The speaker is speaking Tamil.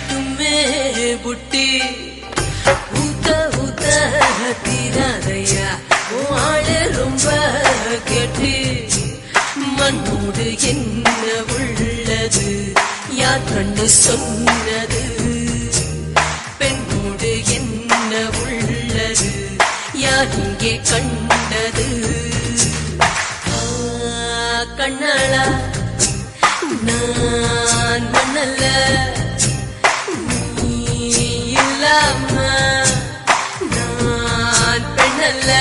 தும்மே புட்டி ஊத்த ஊத்த தீராதையா ஆளு ரொம்ப கேட்டு மண்ணோடு என்ன உள்ளது யார் கண்டு சொன்னது பெண்ணோடு என்ன உள்ளது யார் இங்கே கண்டது கண்ணாளா நான் மண்ணல்ல நீ இல்லாம நான் பெண்ணல்ல